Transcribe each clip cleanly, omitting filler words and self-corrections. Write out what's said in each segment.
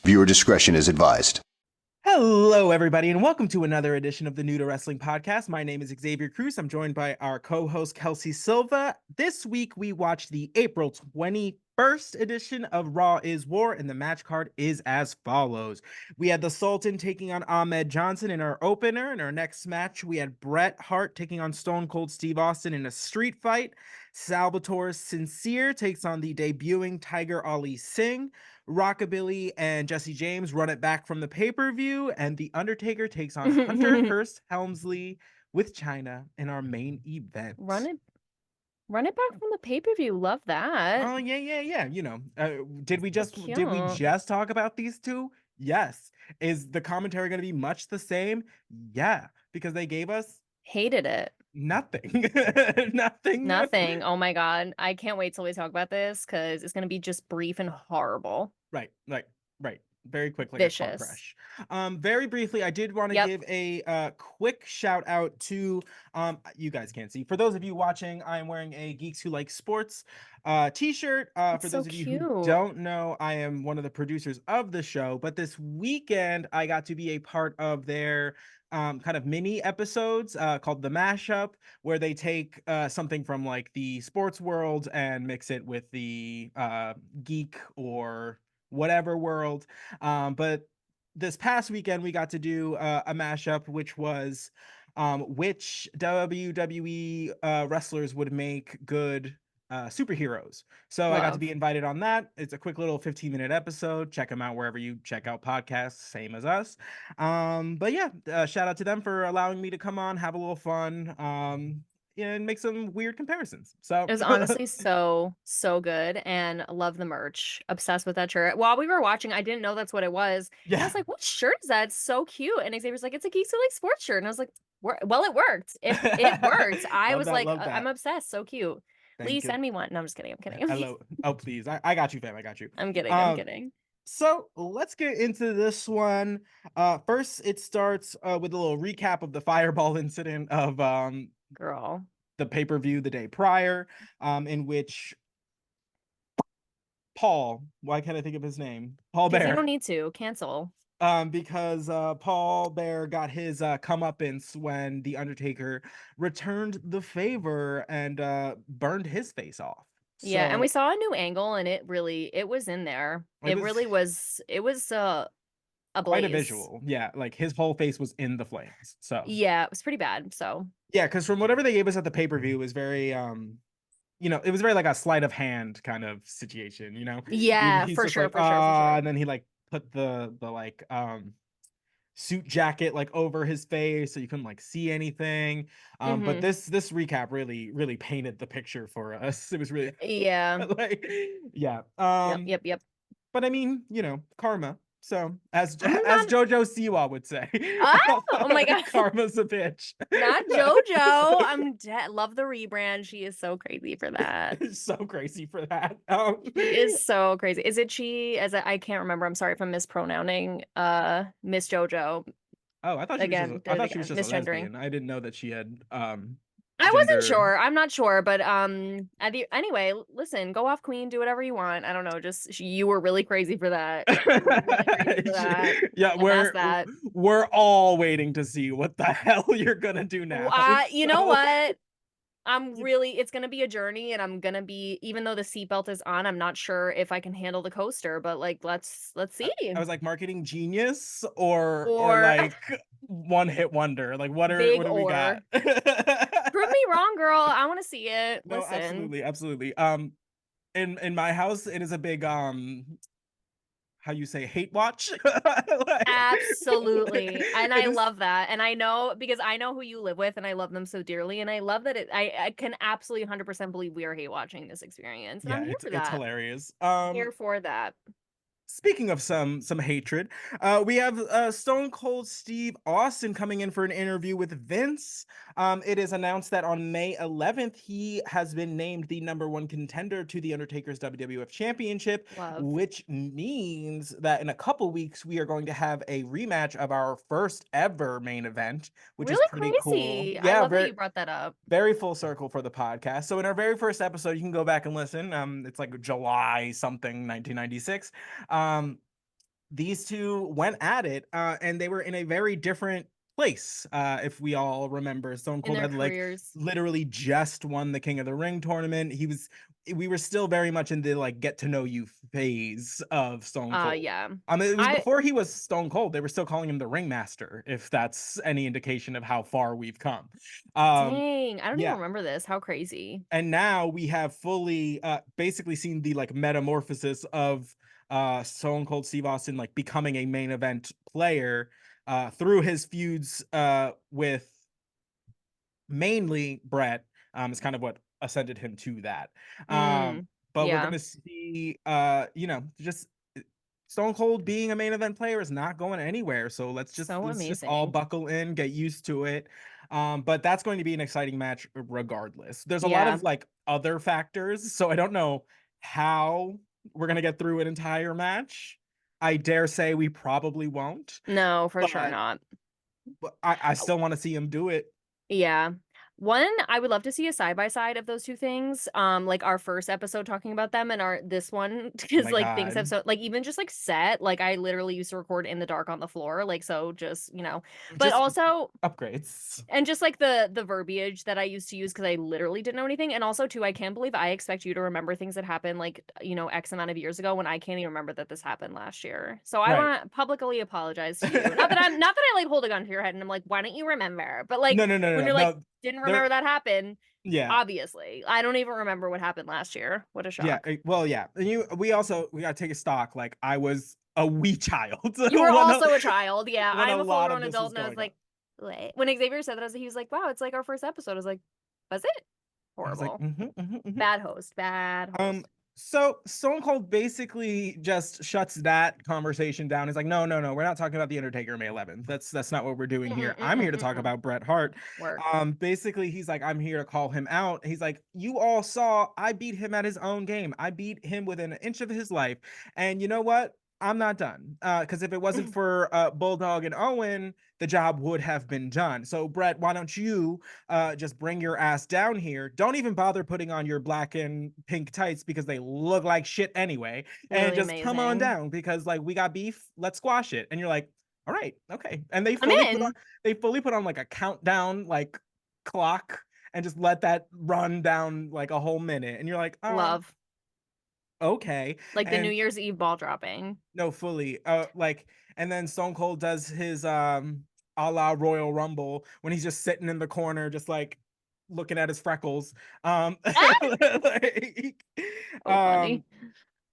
Viewer discretion is advised. Hello, everybody, and welcome to another edition of the New to Wrestling podcast. My name is Xavier Cruz. I'm joined by our co-host, Kelsey Silva. This week, we watched the April 21st edition of Raw is War, and the match card is as follows. We had the Sultan taking on Ahmed Johnson in our opener. In our next match, we had Bret Hart taking on Stone Cold Steve Austin in a street fight. Salvatore Sincere takes on the debuting Tiger Ali Singh. Rockabilly and Jesse James run it back from the pay-per-view, and The Undertaker takes on Hunter Hearst Helmsley with Chyna in our main event. Run it back from the pay-per-view. Love that. Oh, yeah. You know, did we just Cute. talk about these two? Yes. Is the commentary going to be much the same? Yeah, because they gave us Hated it. nothing. Nothing. Oh my God. I can't wait till we talk about this because it's going to be just brief and horrible. Right. Very quickly, Vicious. crash. Very briefly, I did want to give a quick shout out to you guys can't see. For those of you watching, I am wearing a Geeks Who Like Sports t-shirt. For those of you who don't know, I am one of the producers of the show, but this weekend I got to be a part of their kind of mini episodes called The Mashup, where they take something from like the sports world and mix it with the geek or whatever world. But this past weekend we got to do a mashup, which was which WWE wrestlers would make good superheroes. So I got to be invited on that. It's a quick little 15-minute episode. Check them out wherever you check out podcasts, same as us. But yeah, shout out to them for allowing me to come on, have a little fun, and make some weird comparisons. So it was honestly so good, and love the merch. Obsessed with that shirt. While we were watching, I didn't know that's what it was. Yeah. I was like, what shirt is that? It's so cute. And Xavier's like, it's a Geeks Who Like Sports shirt. And I was like, well, it worked. It worked. I was like, I'm obsessed. So cute. Please send me one. No, I'm just kidding. I'm kidding. Oh, please. I got you, fam. I got you. I'm kidding. So let's get into this one. First, it starts with a little recap of the fireball incident of the pay-per-view the day prior, in which Paul, why can't I think of his name? Paul Bear. You don't need to cancel. Because Paul Bear got his comeuppance when The Undertaker returned the favor and burned his face off. Yeah, and we saw a new angle, and it was in there. It was a blaze. Quite a visual. Yeah, like his whole face was in the flames. So yeah, it was pretty bad. So yeah, because from whatever they gave us at the pay-per-view, it was very it was very like a sleight of hand kind of situation, you know? Yeah, for sure. And then he like put the like suit jacket like over his face so you couldn't like see anything. But this recap really painted the picture for us. It was really like yeah. Yep. But I mean, karma. So as JoJo Siwa would say, oh my God, karma's a bitch. Not JoJo. I'm dead. Love the rebrand. She is so crazy for that. So crazy for that. She is so crazy. Is it she? I can't remember. I'm sorry if I'm mispronouncing. Miss JoJo. Oh, I thought she was just a lesbian. I didn't know that she had I wasn't sure. I'm not sure, but anyway, listen, go off, Queen, do whatever you want. I don't know, just you were really crazy for that. Yeah, we're all waiting to see what the hell you're gonna do now. You know what? It's gonna be a journey, and I'm gonna be, even though the seatbelt is on, I'm not sure if I can handle the coaster, but like let's see. I was like, marketing genius or like one hit wonder. Like what do we got? Prove me wrong, girl. I want to see it. No, Listen. absolutely. In my house, it is a big how you say hate watch. Absolutely. And I love that. And I know, because I know who you live with and I love them so dearly. And I love that I can absolutely 100% believe we are hate watching this experience. And I'm here for that. It's hilarious. Here for that. Speaking of some hatred, we have Stone Cold Steve Austin coming in for an interview with Vince. It is announced that on May 11th, he has been named the #1 contender to the Undertaker's WWF Championship, which means that in a couple weeks, we are going to have a rematch of our first ever main event, which is pretty cool. Yeah, I love that you brought that up. Very full circle for the podcast. So in our very first episode, you can go back and listen. It's like July something, 1996. these two went at it, and they were in a very different place. If we all remember, Stone in Cold their had like careers. literally just won the King of the Ring tournament. We were still very much in the like get to know you phase of Stone Cold. Yeah. It was I before he was Stone Cold. They were still calling him the Ringmaster, if that's any indication of how far we've come. Dang, I don't even Yeah, remember this. How crazy. and now we have fully basically seen the like metamorphosis of Stone Cold Steve Austin like becoming a main event player through his feuds with mainly Bret. Is kind of what ascended him to that. Mm, But we're yeah, gonna see just Stone Cold being a main event player is not going anywhere. So so let's just all amazing. buckle in, get used to it. But that's going to be an exciting match regardless. There's a lot Yeah. of like other factors, so I don't know how we're gonna get through an entire match. I dare say we probably won't, No, for sure but, not. I still want to see him do it. Yeah. One, I would love to see a side by side of those two things. Like our first episode talking about them and our this one Oh because my like things god. have so like even just like set, like I literally used to record in the dark on the floor, like so just, but Just also upgrades. and just like the verbiage that I used to use because I literally didn't know anything. And also too, I can't believe I expect you to remember things that happened like, X amount of years ago when I can't even remember that this happened last year. So I Right. want to publicly apologize to you. Not that I like hold a gun to your head and I'm like, why don't you remember? But like No, no, no, when no, you're no. like, didn't remember There that happened, yeah. obviously. I don't even remember what happened last year. What a Yeah, shock. well, yeah. And we gotta take a stock. Like I was a wee child You were when also a child. Yeah, when a I'm a full lot of grown this was adult and I was going on. like, what? When Xavier said that, he was like, wow, it's like our first episode. I was like, was it? I was like, Horrible. Bad host. Bad Um, host. so Stone Cold basically just shuts that conversation down. He's like, no, no, no, we're not talking about the Undertaker May 11th. That's not what we're doing Mm-mm, here. I'm mm-mm, here to talk mm-mm. about Bret Hart. Work. Basically, he's like, I'm here to call him out. He's like, you all saw I beat him at his own game. I beat him within an inch of his life. And you know what? I'm not done. Because if it wasn't for Bulldog and Owen, the job would have been done. So, Bret, why don't you just bring your ass down here? Don't even bother putting on your black and pink tights because they look like shit anyway. And Really just come on amazing. down because like we got beef. Let's squash it. And you're like, all right, okay. And I'm in. they fully put on like a countdown like clock and just let that run down like a whole minute. And you're like, Love. okay. Like the New And Year's Eve ball dropping. no, fully. And then Stone Cold does his a la Royal Rumble when he's just sitting in the corner, just like looking at his freckles. Ah! Like, So funny. um,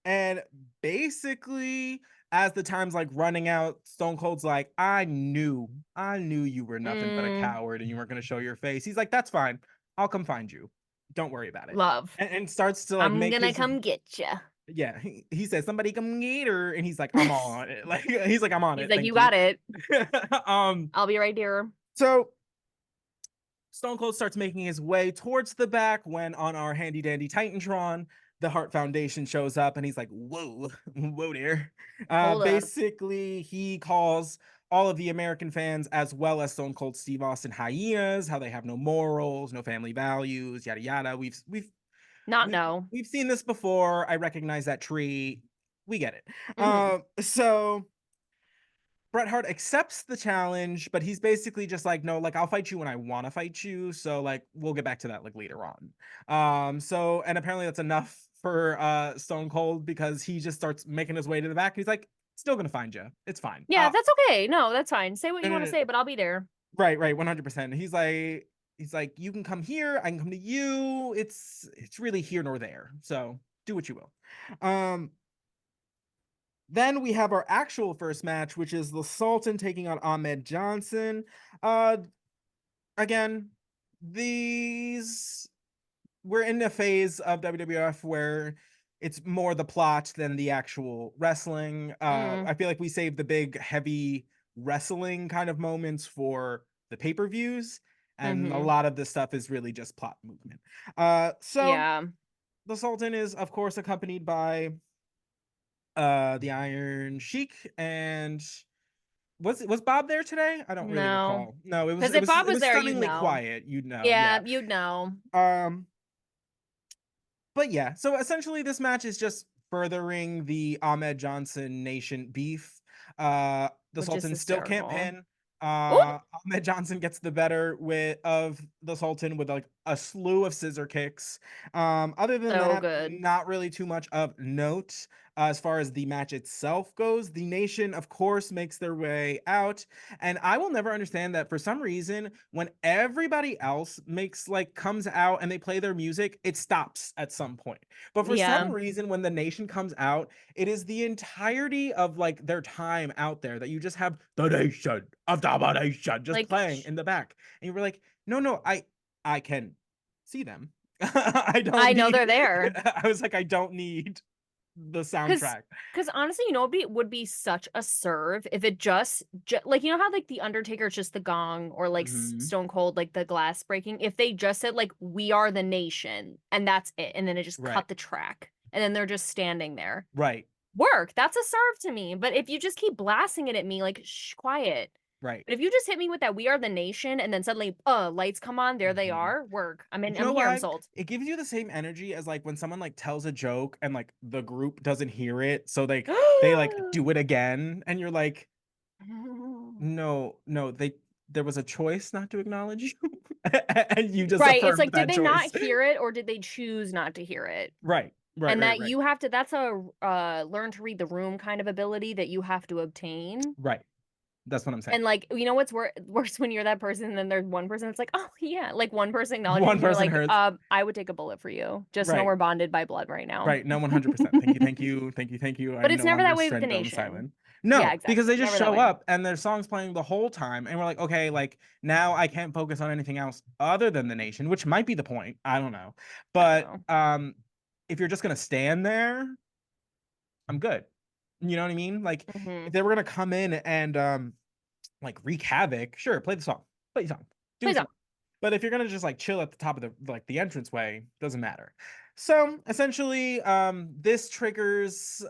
and basically, as the time's like running out, Stone Cold's like, I knew you were nothing but a Mm, coward and you weren't gonna show your face. He's like, that's fine. I'll come find you. Don't worry about it. love. And starts to like I'm make gonna his come get you. yeah, he says somebody come get her, and he's like, I'm on it. Like he's like, I'm on He's it. like, you Thank you. got it. um, I'll be right here. so Stone Cold starts making his way towards the back when on our handy dandy Titantron, the Hart Foundation shows up, and he's like, whoa, whoa there. Hold up. Basically, he calls all of the American fans as well as Stone Cold Steve Austin hyenas, how they have no morals, no family values, yada yada. Not we no. we've seen this before. I recognize that tree. We get it. Hmm. So Bret Hart accepts the challenge, but he's basically just like, no, like I'll fight you when I want to fight you. So like we'll get back to that like later on. So and apparently that's enough for Stone Cold because he just starts making his way to the back. He's like, still gonna find you. It's fine. Yeah, that's okay. No, that's fine. Say what No, you no, want to no. say, but I'll be there. Right, right, 100%. He's like, you can come here, I can come to you. It's really here nor there. So do what you will. Um, Then we have our actual first match, which is the Sultan taking on Ahmed Johnson. Uh, again, these we're in a phase of WWF where it's more the plot than the actual wrestling. Mm, I feel like we save the big, heavy wrestling kind of moments for the pay-per-views, and a mm-hmm. lot of this stuff is really just plot movement. So Yeah. the Sultan is, of course, accompanied by the Iron Sheik, and was Bob there today? I don't really No. recall. No, Because if Bob it was was there, you'd stunningly know. quiet, you'd know. Yeah, Yeah. you'd know. Um but yeah, so essentially this match is just furthering the Ahmed Johnson Nation beef. The which is Sultan still can't hysterical. pin. Ooh, Ahmed Johnson gets the better of the Sultan with like a slew of scissor kicks. Other than so that, good. not really too much of note. As far as the match itself goes, the Nation, of course, makes their way out. And I will never understand that for some reason, when everybody else comes out and they play their music, it stops at some point. But for some Yeah. reason, when the Nation comes out, it is the entirety of like their time out there that you just have the Nation of Domination just Like, playing in the back. And you were like, no, I can see them. I don't I know need they're there. I was like, I don't need the Cause, soundtrack. cause honestly, you know, would be such a serve if it just like, you know how like the Undertaker is just the gong, or like Mhm. Stone Cold like the glass breaking. If they just said like "We are the nation" and that's it, and then it just Right. cut the track, and then they're just standing there. Right. Work. That's a serve to me. But if you just keep blasting it at me, like, shh, quiet. Right. But if you just hit me with that "We are the nation" and then suddenly, lights come on, there they Mhm. are. Work. You I'm know here. I'm why? sold. It gives you the same energy as like when someone like tells a joke and like the group doesn't hear it, so they like do it again, and you're like, no, there was a choice not to acknowledge you, and you just Right. It's affirmed like, did that they choice. not hear it or did they choose not to hear it? Right, right, And right, that right, you have to, that's a learn to read the room kind of ability that you have to obtain. right. That's what I'm saying. And like, you know what's worse when you're that person and then there's one person that's like, oh yeah, like one person acknowledges One and you're person like, hears. I would take a bullet for you. Just know Right, we're bonded by blood right now. right. No, 100%. Thank you, thank you, thank you, thank you. But I'm it's no never that longer way with the stone nation. silent. Yeah, No, because exactly. they just Never that show way. up and their song's playing the whole time, and we're like, okay, like now I can't focus on anything else other than the Nation, which might be the point. I don't know, I don't but know. if you're just gonna stand there, I'm good. You know what I mean? Like Hmm. if they were gonna come in and like wreak havoc, sure, play the song, do Please what you don't. want. But if you're gonna just like chill at the top of the entranceway, doesn't matter. So essentially, this triggers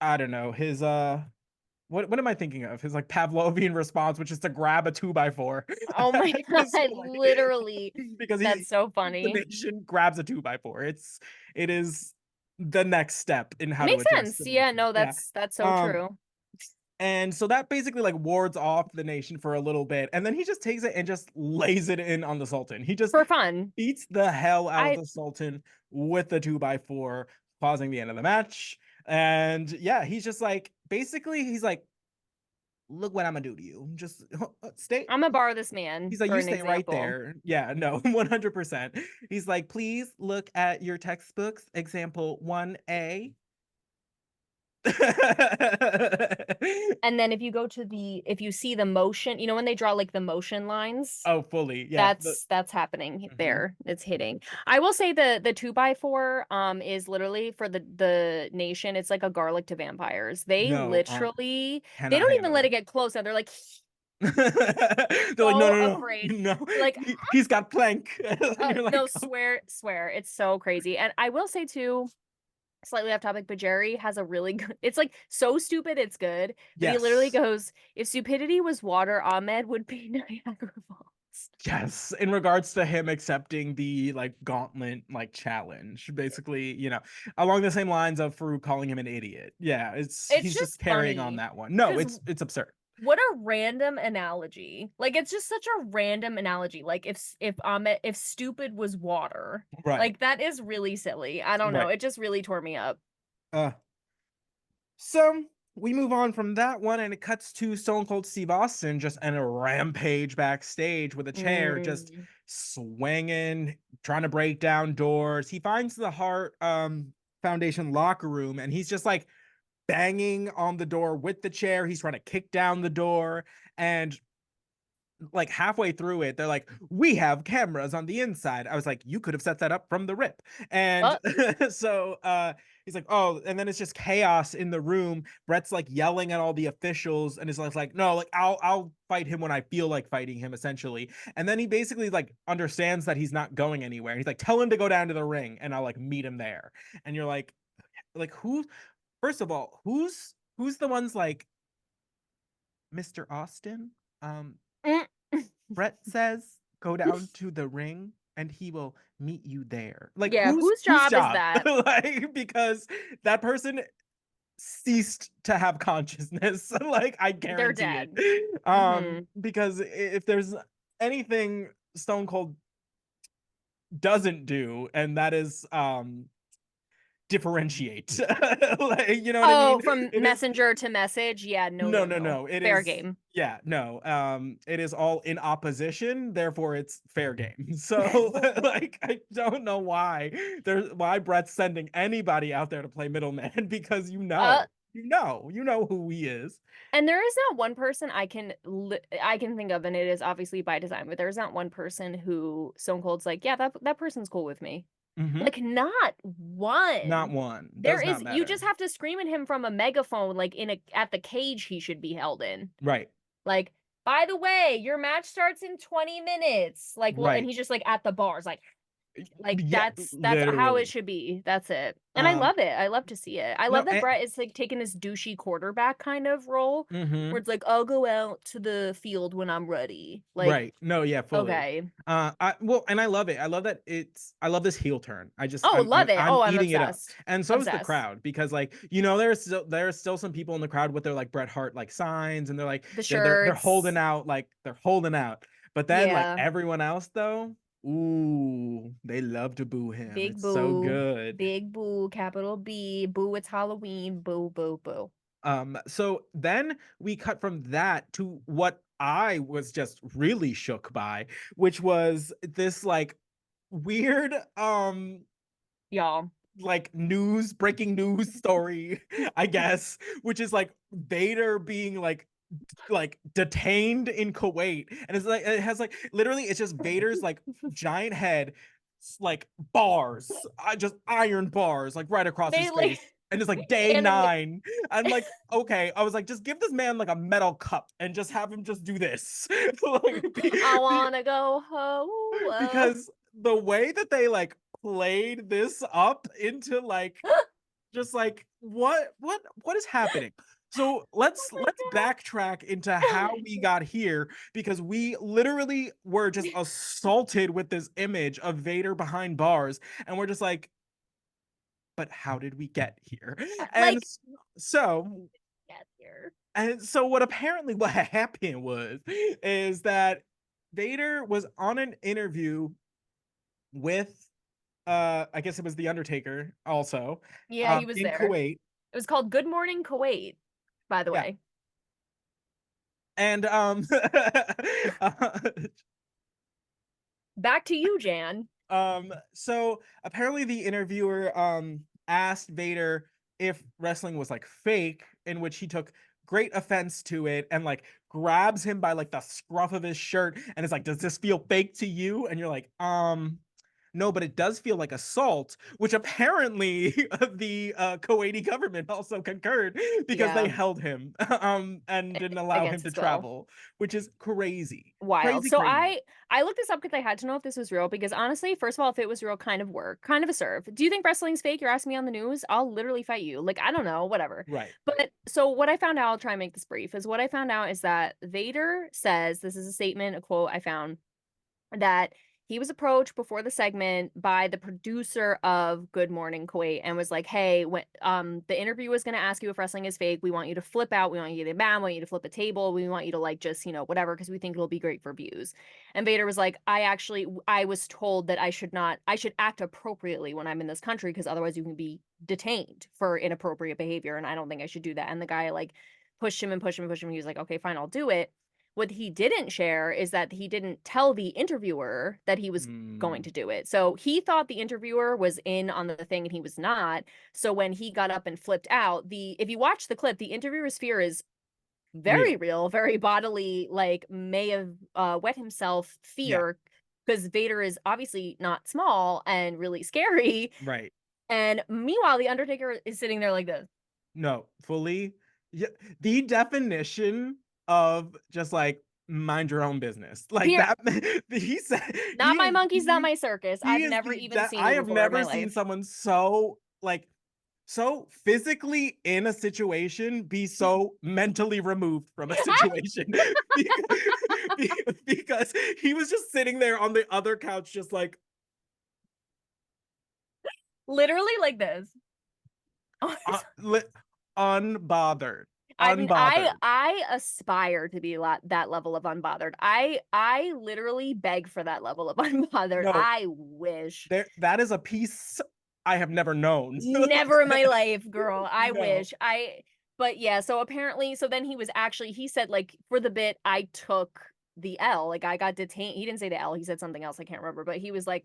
I don't know, his what am I thinking of? His like Pavlovian response, which is to grab a 2x4. Oh my Just, God, like, literally. because That's so the funny. Nation grabs a 2x4. It is the next step in It how to makes address the sense. Yeah, Nation. no, Yeah. that's so Um, true. and so that basically like wards off the Nation for a little bit, and then he just takes it and just lays it in on the Sultan. He just For fun. beats the hell out of I the Sultan with the 2x4, causing the end of the match. And yeah, he's just like basically he's like, look what I'm gonna do to you. Just stay. I'm gonna borrow this man He's like, for you an stay right example. there. Yeah, no, 100%. He's like, please look at your textbooks, example 1A. And then if you see the motion, you know when they draw like the motion lines, Oh, fully. Yeah. that's happening Mhm. there. It's hitting. I will say the 2x4 is literally for the nation. It's like a garlic to vampires. They No, literally they cannot don't even handle let it it. get close. They're like They're like, no, so no, afraid. no, no. Like, He's got plank. And you're no, like, oh. swear. It's so crazy. And I will say too, slightly off topic, but Jerry has a really good, it's like so stupid it's good, but he literally Yes. goes, if stupidity was water, Ahmed would be Niagara Falls. Yes, in regards to him accepting the like gauntlet like challenge, basically, along the same lines of Farouk calling him an idiot. Yeah, It's he's just just carrying on funny that one. No, because it's absurd. what a random analogy. Like it's just such a random analogy. Like if Ahmed if stupid was water, Right, like that is really silly. I don't know. right. It just really tore me up. Uh, so we move on from that one, and it cuts to Stone Cold Steve Austin just in a rampage backstage with a chair, just Mm. swinging, trying to break down doors. He finds the Hart Foundation locker room, and he's just like banging on the door with the chair. He's trying to kick down the door, and like halfway through it, they're like, we have cameras on the inside. I was like, you could have set that up from the rip. And Oh, so he's like, oh, and then it's just chaos in the room. Bret's like yelling at all the officials and is like, no, like I'll fight him when I feel like fighting him, essentially. And then he basically like understands that he's not going anywhere. He's like, tell him to go down to the ring and I'll like meet him there. And you're like who, first of all, who's the ones like Mr. Austin? Um, mm. Bret says, go down to the ring and he will meet you there. Like Yeah, whose whose job is job? that? Like because that person ceased to have consciousness. Like, I They're guarantee dead. it. Mhm. Because if there's anything Stone Cold doesn't do, and that is differentiate. Like, you know what I mean? Oh, from It is messenger to message? Yeah, no, no, no, no, no. no. It Fair is game. yeah, no. It is all in opposition, therefore it's fair game. So like I don't know why Brett's sending anybody out there to play middleman because Uh, you know who he is. and there is not one person I can think of, and it is obviously by design, but there's not one person who Stone Cold's like, yeah, that person's cool with me. Hmm. Like, not Not one. one. There Does not is, you matter. just have to scream at him from a megaphone, like at the cage he should be held in. Right. Like, by the way, your match starts in 20 minutes. Like, well, and Right. he's just like at the bars, like Yeah, that's how it literally. should be. That's it. And I Um love it. I love to see it. I no, love that Brett is like taking this douchey quarterback kind of role where mhm. it's like, I'll go out to the field when I'm ready. Like, Right. No, yeah, fully. okay. Well, and I love it. I love that I love this heel turn. Oh, love it. I'm Oh, I'm eating it up. obsessed. And so is the Obsessed. crowd because like, there's still some people in the crowd with their like Bret Hart like signs and they're like The they're holding shirts. out like they're holding out. But then like Yeah. everyone else though, ooh, they love to boo him. Big It's so boo. good. Big boo. Capital B. Boo, it's Halloween. Boo, boo, boo. So then we cut from that to what I was just really shook by, which was this like weird Y'all. like breaking news story, I guess, which is like Vader being like detained in Kuwait, and it's like it has like literally it's just Vader's like giant head, like bars, just iron bars, like right across They his like face, and it's like day anime. 9. I'm like, okay, I was like, just give this man like a metal cup and just have him just do this, like, I wanna go home. because the way that they like played this up into like just like what is happening. So Oh let's my backtrack into how god. we got here because we literally were just assaulted with this image of Vader behind bars and we're just like, but how did we get here? and Like, s- so get here. and so what apparently what happened was is that Vader was on an interview with I guess it was the Undertaker also Yeah, he was in there. Kuwait. It was called Good Morning Kuwait, by the Yeah. way. And uh, Back to you, Jan. so apparently the interviewer asked Vader if wrestling was like fake, in which he took great offense to it and like grabs him by like the scruff of his shirt and is like, "Does this feel fake to you?" And you're like, no, but it does feel like assault, which apparently the Kuwaiti government also concurred because they Yeah, held him and didn't allow him against to his will. travel, which is crazy. Wild. Crazy, So crazy. I looked this up because I had to know if this was real because honestly, first of all, if it was real, kind of work, kind of a serve. Do you think wrestling's fake? You're asking me on the news. I'll literally fight you. Like, I don't know, whatever. Right. But so what I found out, I'll try and make this brief, is what I found out is that Vader says, this is a statement, a quote I found, that he was approached before the segment by the producer of Good Morning Kuwait and was like, "Hey, when the interview was going to ask you if wrestling is fake, we want you to flip out, we want you to get mad, we want you to flip a table, we want you to like just, whatever because we think it'll be great for views." And Vader was like, I was told that I should act appropriately when I'm in this country because otherwise you can be detained for inappropriate behavior and I don't think I should do that." And the guy like pushed him and pushed him and pushed him. And he was like, "Okay, fine, I'll do it." What he didn't share is that he didn't tell the interviewer that he was going Mm, to do it. So he thought the interviewer was in on the thing and he was not. So when he got up and flipped out, the if you watch the clip, the interviewer's fear is very real. real, very bodily, like may have wet himself Yeah. fear because Vader is obviously not small and really scary. Right. And meanwhile, the Undertaker is sitting there like this. No, fully. Yeah, the definition of just like mind your own business. Like Here, that he said not my monkeys, not my circus. he I've is never the even seen I you have before in my never seen life. someone so like so physically in a situation be so mentally removed from a situation because he was just sitting there on the other couch just like Literally like this. uh, li- unbothered. I mean, Unbothered. I aspire to be that level of unbothered. I literally beg for that level of unbothered. No, I wish. that is a piece I have never known. Never in my life, girl. I No. wish. But yeah, so apparently, so then he said like for the bit I took the L, like I got detained. He didn't say the L, he said something else, I can't remember, but he was like,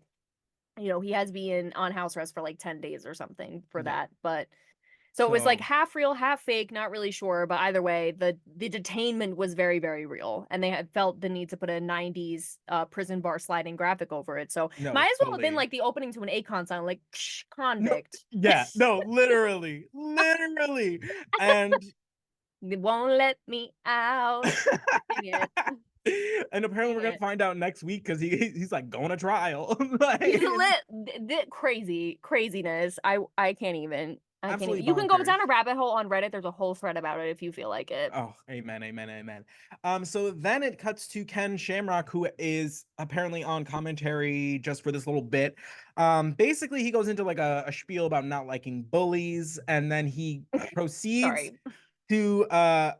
he has been on house arrest for like 10 days or something for Yeah. that. But so it was like half real, half fake, not really sure, but either way, the detainment was very, very real, and they had felt the need to put a 90s prison bar sliding graphic over it. So No, might as well have been fully. like the opening to an Akon song, like No, convict. yeah, no, literally, literally. And They won't let me out. Dang it. and apparently Dang we're gonna it. find out next week because he's like going to trial. Like, He's lit craziness. I can't even. I can't even. absolutely You can go bonkers. down a rabbit hole on Reddit. There's a whole thread about it if you feel like it. Oh, amen, amen, amen. So then it cuts to Ken Shamrock, who is apparently on commentary just for this little bit. Basically he goes into like a spiel about not liking bullies, and then he proceeds Sorry. to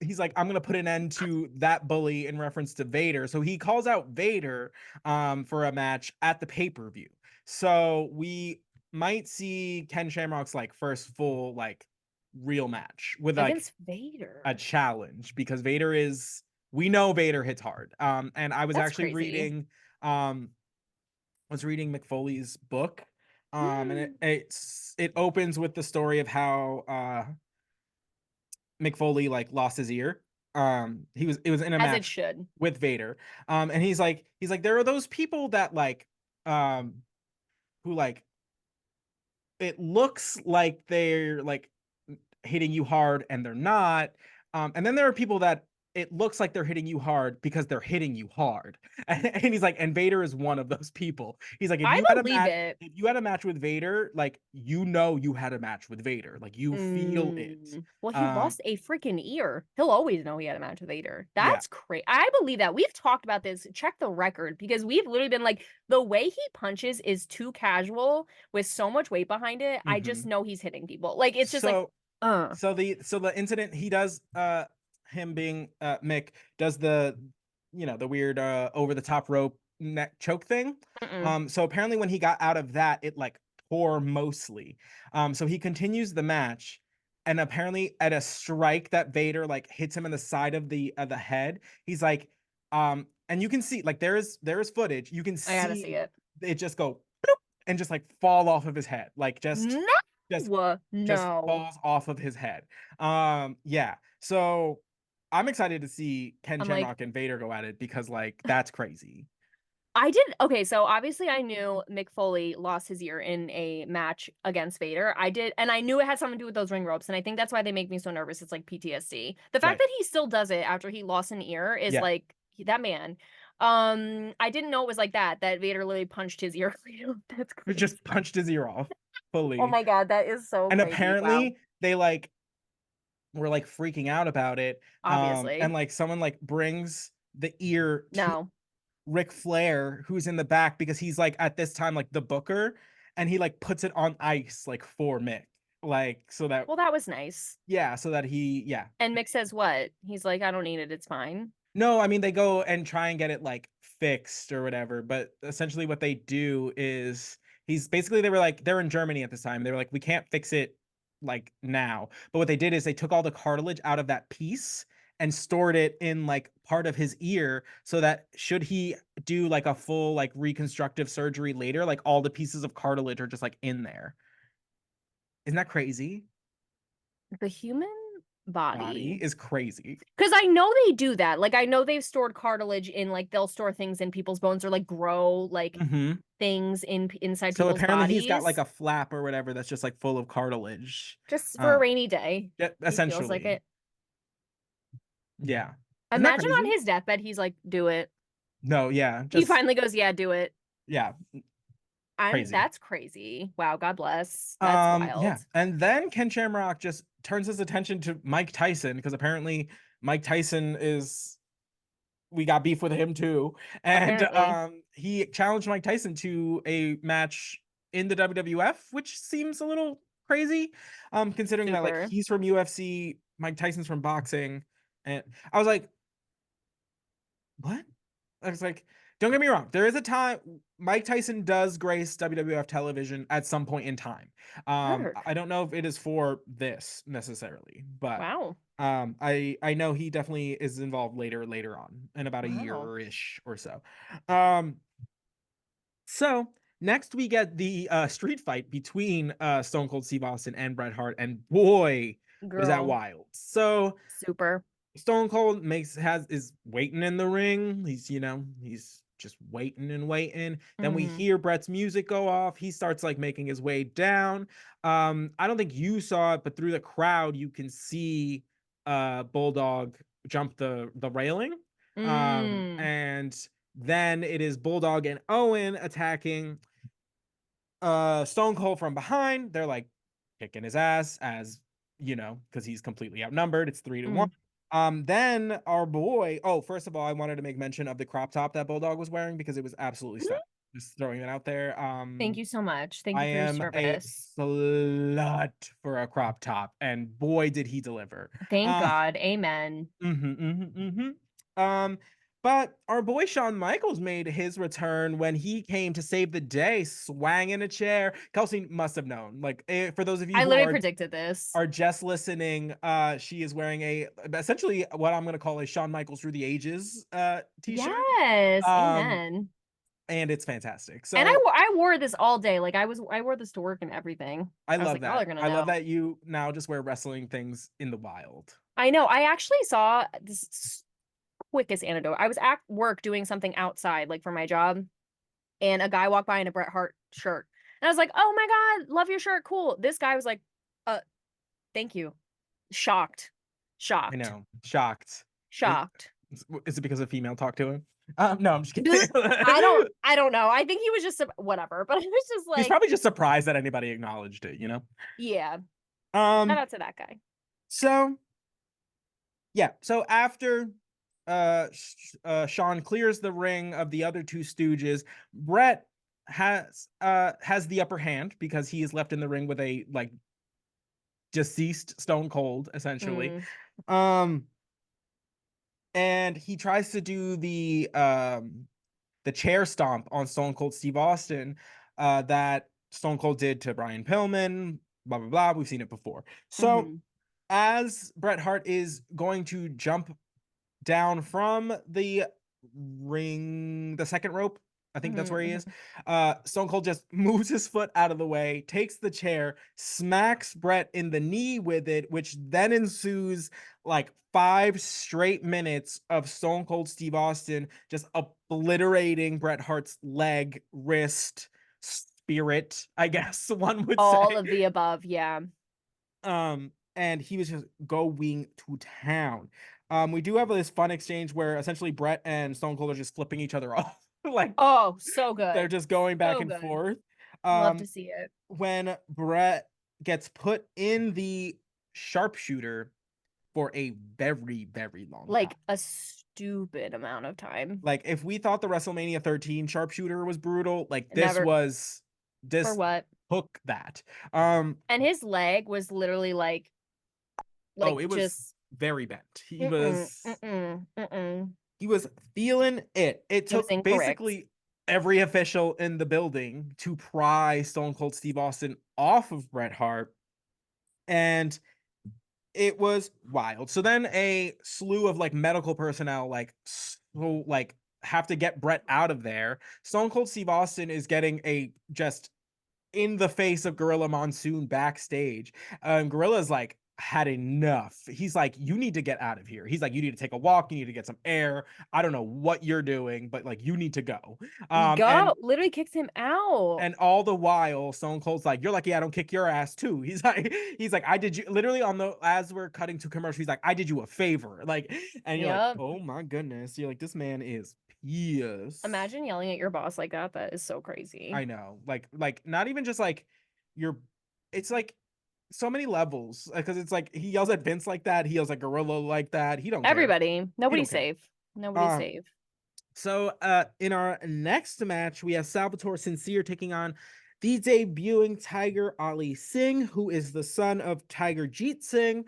he's like, I'm gonna put an end to that bully in reference to Vader. So he calls out Vader for a match at the pay-per-view. So we might see Ken Shamrock's like first full like real match with like Against Vader. a challenge, because Vader is, we know Vader hits hard. And I was That's actually crazy. reading McFoley's book. And it opens with the story of how McFoley like lost his ear. It was in a As it match should. with Vader. And he's like there are those people that like who like it looks like they're like hitting you hard and they're not. And then there are people that it looks like they're hitting you hard because they're hitting you hard. And he's like, and Vader is one of those people. He's like, I believe it. if you had a match with Vader, like you had a match with Vader. Like you feel it. Well, he lost a freaking ear. He'll always know he had a match with Vader. Yeah. That's crazy. I believe that. We've talked about this. Check the record, because we've literally been like, the way he punches is too casual with so much weight behind it. I just know he's hitting people. Like it's just like, So the incident he does, him being Mick does the the weird over the top rope neck choke thing. So apparently when he got out of that, it like tore mostly. So he continues the match, and apparently at a strike that Vader like hits him in the side of the head, he's like, and you can see like there is footage. You can I gotta see see it. it just go bloop, and just like fall off of his head, like just No, just no. falls off of his head. Yeah. So I'm excited to see Ken I'm like, Shamrock and Vader go at it, because like that's crazy. I did. Okay, so obviously I knew Mick Foley lost his ear in a match against Vader. I did, and I knew it had something to do with those ring ropes, and I think that's why they make me so nervous. It's like PTSD. The fact Right. that he still does it after he lost an ear is Yeah. like that man. I didn't know it was like that Vader literally punched his ear. That's He crazy. just punched his ear off fully. Oh my God, that is so And crazy. Wow. apparently they like were like freaking out about it. Obviously. And like someone like brings the ear to No. Ric Flair, who's in the back, because he's like at this time like the booker, and he like puts it on ice like for Mick. Like so that Well, that was nice. so that And Mick says what? He's like, I don't need it. It's fine. No, I mean they go and try and get it like fixed or whatever, but essentially what they do is they were like, they're in Germany at this time. They were like, we can't fix it like now. But what they did is they took all the cartilage out of that piece and stored it in like part of his ear, so that should he do like a full like reconstructive surgery later, like all the pieces of cartilage are just like in there. Isn't that crazy? The human body Is crazy. because I know they do that. Like I know they've stored cartilage in, like they'll store things in people's bones, or like grow like things inside So people's apparently bodies. he's got like a flap or whatever that's just like full of cartilage. Just for a rainy day. Yeah, He feels like essentially. it. Yeah. Imagine on his deathbed, he's like, do it. No, yeah. He finally goes, yeah, do it. Yeah. Crazy. That's crazy. Wow, God bless. That's wild. Yeah. And then Ken Shamrock just turns his attention to Mike Tyson, because apparently Mike Tyson we got beef with him too. And Apparently. He challenged Mike Tyson to a match in the WWF, which seems a little crazy. Considering that like Super. he's from UFC, Mike Tyson's from boxing, and I was like, what? I was like, don't get me wrong. There is a time Mike Tyson does grace WWF television at some point in time. Work. I don't know if it is for this necessarily, but Wow. I know he definitely is involved later on in about a Wow. year-ish or so. Um, so next we get the street fight between Stone Cold Steve Austin and Bret Hart, and boy, was that Girl. wild. So Super. Stone Cold is waiting in the ring. He's just waiting and waiting. Then we Mm-hmm. hear Bret's music go off. He starts like making his way down. I don't think you saw it, but through the crowd you can see Bulldog jump the railing. Mm. And then it is Bulldog and Owen attacking Stone Cold from behind. They're like kicking his ass, as because he's completely outnumbered. It's 3-1. Mm. Then our boy. Oh, first of all, I wanted to make mention of the crop top that Bulldog was wearing because it was absolutely stunning. Just throwing it out there. Thank you so much. Thank I you for your am a service. slut for a crop top, and boy, did he deliver. Thank Uh, God. Amen. um, but our boy Shawn Michaels made his return when he came to save the day, swanging a chair. Kelsey must have known. Like, for those of you I who literally predicted this. are just listening, she is wearing a essentially what I'm gonna call a Shawn Michaels through the ages t-shirt. Yes. Um, Amen. and it's fantastic. And So I wore this all day. Like I wore this to work and everything. I I was love like, y'all are that. gonna I love know. that you now just wear wrestling things in the wild. I know. I actually saw this quickest anecdote. I was at work doing something outside, like for my job, and a guy walked by in a Bret Hart shirt. And I was like, oh my God, love your shirt. Cool. This guy was like, uh, thank you. Shocked. I Shocked. know. Shocked. Is, Shocked. is it because a female talked to him? No, I'm just Bleh. kidding. I don't know. I think he was just whatever, but I was just He's like, probably just surprised that anybody acknowledged it. yeah. Shout Um, out to that guy. so yeah, so after Sean clears the ring of the other two stooges, Bret has the upper hand because he is left in the ring with a like deceased Stone Cold essentially. Mm, Um and he tries to do the chair stomp on Stone Cold Steve Austin that Stone Cold did to Brian Pillman, blah blah blah. We've seen it before. So hmm as Bret Hart is going to jump down from the ring, the second rope. I think that's where he is. hmm Stone Cold just moves his foot out of the way, takes the chair, smacks Bret in the knee with it, which then ensues like 5 straight minutes of Stone Cold Steve Austin just obliterating Bret Hart's leg, wrist, spirit, I guess one would All say. of the above. Yeah. And he was just going to town. We do have this fun exchange where essentially Bret and Stone Cold are just flipping each other off. Like Oh, so they're good. just going back So and good. forth. Love to Um, see it. when Bret gets put in the sharpshooter for a very, very long time. Like a stupid amount of time. Like if we thought the WrestleMania 13 sharpshooter was brutal, like Never. For this what? took that. Um, And his leg was literally oh, like it was just very bent. mm-mm, mm-mm, mm-mm. He was feeling it. It It was took incorrect. basically every official in the building to pry Stone Cold Steve Austin off of Bret Hart, and it was wild. So then a slew of like medical personnel have to get Bret out of there. Stone Cold Steve Austin is getting a just in the face of Gorilla Monsoon backstage. Gorilla's like had enough. He's like, you need to get out of here. He's like, you need to take a walk. You need to get some air. I don't know what you're doing, but like, you need to go. Go literally kicks him out. And all the while, Stone Cold's like, you're lucky I don't kick your ass too. He's like, I did you literally on the as we're cutting to commercial. He's like, I did you a favor. Like, and you're like, Yep. oh my goodness. You're like, this man is pissed. Imagine yelling at your boss like that. That is so crazy. I know. Like not even just like you're it's like so many levels because it's like he yells at Vince like that, he yells at Gorilla like that. He don't care. Everybody. He don't Nobody's care. safe. Nobody's Um safe. so in our next match we have Salvatore Sincere taking on the debuting Tiger Ali Singh, who is the son of Tiger Jeet Singh.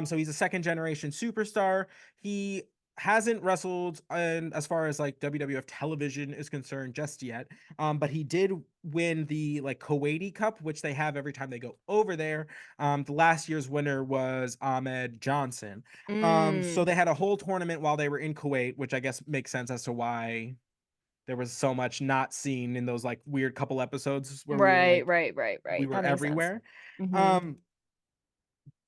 So he's a second generation superstar. He hasn't wrestled in, as far as like WWF television is concerned, just yet. But he did win the like Kuwaiti Cup, which they have every time they go over there. The last year's winner was Ahmed Johnson. So Mm. they had a whole tournament while they were in Kuwait, which I guess makes sense as to why there was so much not seen in those like weird couple episodes where we were Right, like right, right, we right. were That makes sense. everywhere. Mhm. Um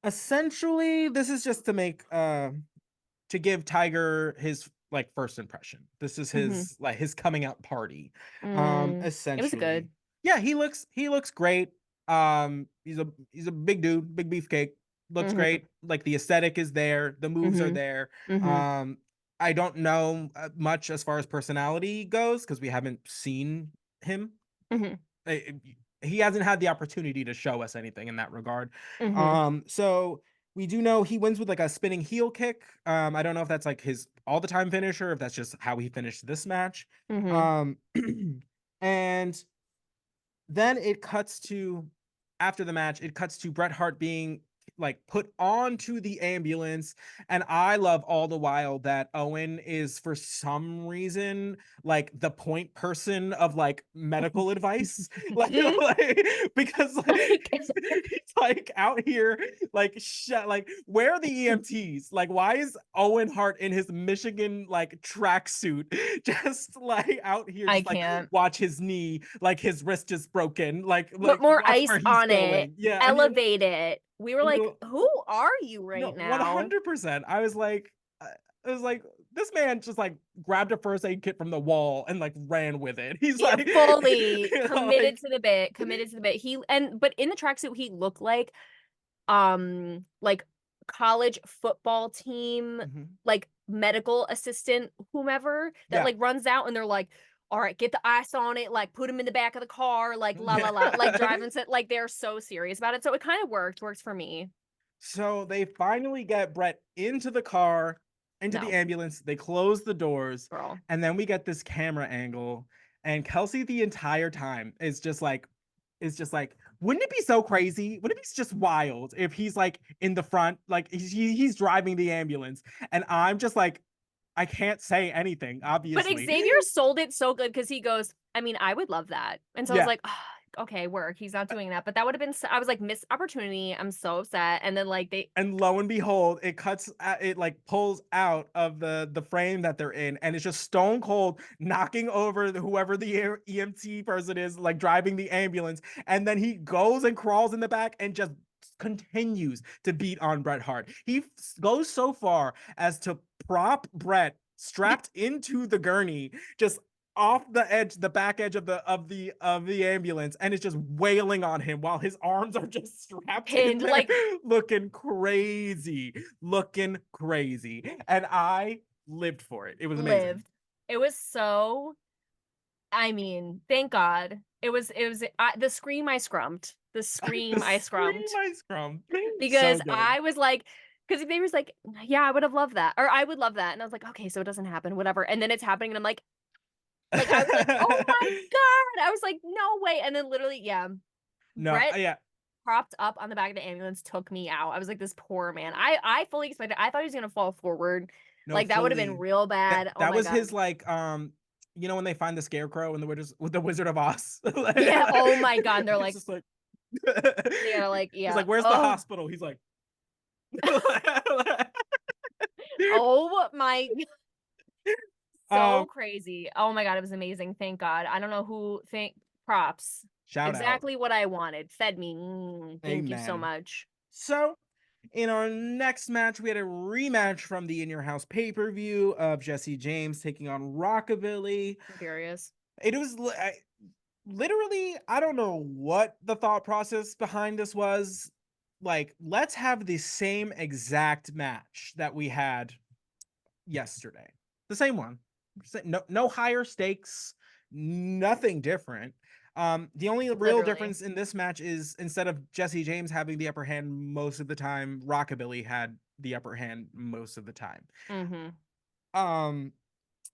Essentially this is just to make to give Tiger his like first impression. This is Mhm. his like his coming out party. It was Essentially. good. Yeah, he looks great. He's a big dude, big beefcake. Looks Mhm. great. Like the aesthetic is there, the moves are Mhm. there. Mhm. Um I don't know much as far as personality goes because we haven't seen him. Mhm. Uh, he hasn't had the opportunity to show us anything in that regard. Mhm. So we do know he wins with like a spinning heel kick. I don't know if that's like his all the time finisher, if that's just how he finished this match. Mhm. Um, and then it cuts to after the match, it cuts to Bret Hart being like put onto the ambulance. And I love all the while that Owen is for some reason like the point person of like medical advice. Like because like, Like he's like out here like like where are the EMTs? Like why is Owen Hart in his Michigan like tracksuit just like out here I just like can't. watch his knee, like his wrist is broken, Put like more watch ice where he's on it. going. Yeah, and Elevate it. We were like, you're "Who are you no right now?" 100%. I was like, this man just like grabbed a first aid kit from the wall and like ran with it. He's Yeah, like, fully committed like to the bit, committed to the bit. But in the tracksuit he looked like college football team, mhm. like medical assistant, whomever that Yeah, like runs out and they're like, all right, get the ice on it, like put him in the back of the car, like la la yeah. la, like driving set, like they're so serious about it. So it kind of works for me. So they finally get Brett into the car, into the No, ambulance. They close the doors, girl. and then we get this camera angle. And Kelsey the entire time is just like, wouldn't it be so crazy? Wouldn't it be just wild if he's like in the front, like he's driving the ambulance, and I'm just like, I can't say anything, But obviously. Xavier sold it so good because he goes, I mean, I would love that. And so I was Yeah. like, oh, okay, work. He's not doing that. But that would have been, I was like, missed opportunity. I'm so upset. And then like And lo and behold, it like pulls out of the frame that they're in, and it's just stone cold knocking over whoever the EMT person is, like driving the ambulance. And then he goes and crawls in the back and just continues to beat on Bret Hart. He goes so far as to prop Bret strapped into the gurney, just off the edge, the back edge of the ambulance, and is just wailing on him while his arms are just strapped in pinned, there, like looking crazy. And I lived for it. It was amazing. lived. It was so, I mean, thank God. The scream I scrumped. The The scream I scream scrumped I scrum, so because good. I was like, because they was like, yeah, I would have loved that. Or I would love that. And I was like, okay, so it doesn't happen, whatever. And then it's happening. And I'm like, I was like, oh my God. I was like, no way. And then literally, yeah, No, Brett yeah, propped up on the back of the ambulance took me out. I was like, this poor man. I fully expected, I thought he was gonna fall forward. no, Like that would have been fully. real That bad. Oh that my was God. his like when they find the scarecrow and the Wizard of Oz. Yeah. Oh my God. And they're It's like, just like they're like, he's yeah. like, where's the Oh, hospital? He's like oh my, so um crazy. Oh my God. It was amazing. Thank God. I don't know who think props. shout out. Exactly what I wanted. Fed me. Thank you so Amen. much. So, in our next match, we had a rematch from the In Your House pay per view of Jesse James taking on Rockabilly. I'm furious. It was literally, I don't know what the thought process behind this was. Like, let's have the same exact match that we had yesterday. The same one. No higher stakes, nothing different. The only real Literally. difference in this match is instead of Jesse James having the upper hand most of the time, Rockabilly had the upper hand most of the time. Mm-hmm. Um,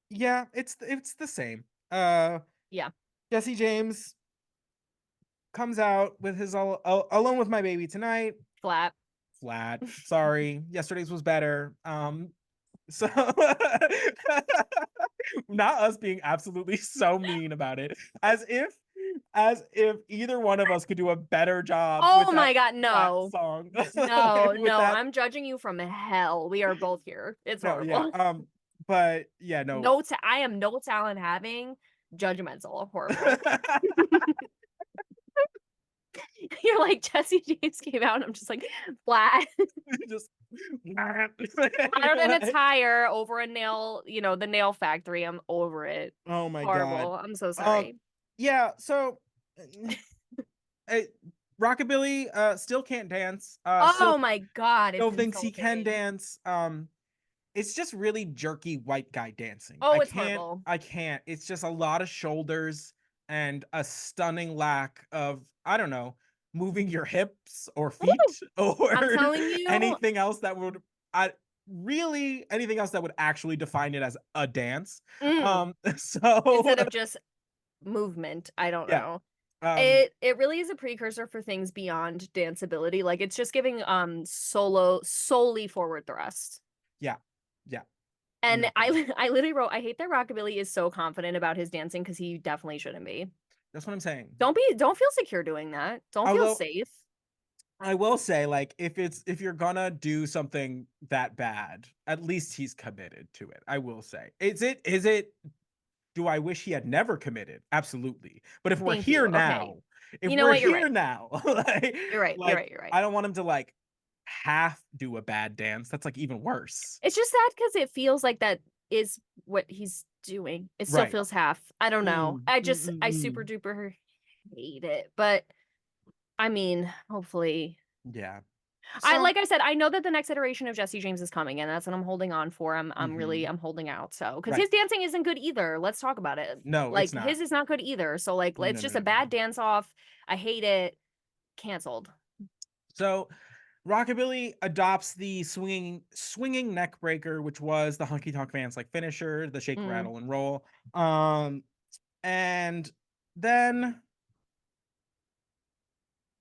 yeah, it's the same. Yeah. Jesse James comes out with his Alone with My Baby Tonight. Flat. Sorry, yesterday's was better. So not us being absolutely so mean about it, as if either one of us could do a better job with Oh that my God, flat no. song. No, With no, that, I'm judging you from hell. We are both here. It's no, yeah. horrible. But yeah, no. No, I am no talent having, judgmental, horrible. You're like, Jesse James came out, and I'm just like, flat. Just Flatter than a tire over a nail, the nail factory. I'm over it. oh my god. Horrible. I'm so Um, sorry. yeah. So, uh, Rockabilly still can't dance. Oh my God, it's Still thinks he can insulting. dance. It's just really jerky white guy dancing. Oh, it's horrible. I can't. It's just a lot of shoulders and a stunning lack of, I don't know, moving your hips or feet Woo! or I'm telling you, anything else that would I really anything else that would actually define it as a dance. mm, So instead of just movement, I don't yeah. know. Um It really is a precursor for things beyond danceability. Like it's just giving solely forward thrust. yeah. Yeah. And Nothing. I literally wrote, I hate that Rockabilly is so confident about his dancing because he definitely shouldn't be. That's what I'm saying. Don't feel secure doing that. Don't feel Although safe. I will say, like, if you're gonna do something that bad, at least he's committed to it. I will say. Is it do I wish he had never committed? Absolutely. But if we're Thank you. here Okay. now, if You know we're what? You're here right. now, You're right. You're like right. You're right. I don't want him to like half do a bad dance. That's like even worse. It's just sad because it feels like that is what he's doing. It still Right. feels half. I don't know. Mm, mm, mm, I super mm. duper hate it. But I mean, hopefully. Yeah. I So like I said, I know that the next iteration of Jesse James is coming, and that's what I'm holding on for. mhm. I'm holding out. So because Right. his dancing isn't good either. Let's talk about it. No, it's Like not. his is not good either. So like No, it's no, just no, a no, no. bad dance off. I hate it. Canceled. So Rockabilly adopts the swinging neck breaker, which was the Honky Tonk Man's like finisher, the shake, Mm. rattle, and roll. And then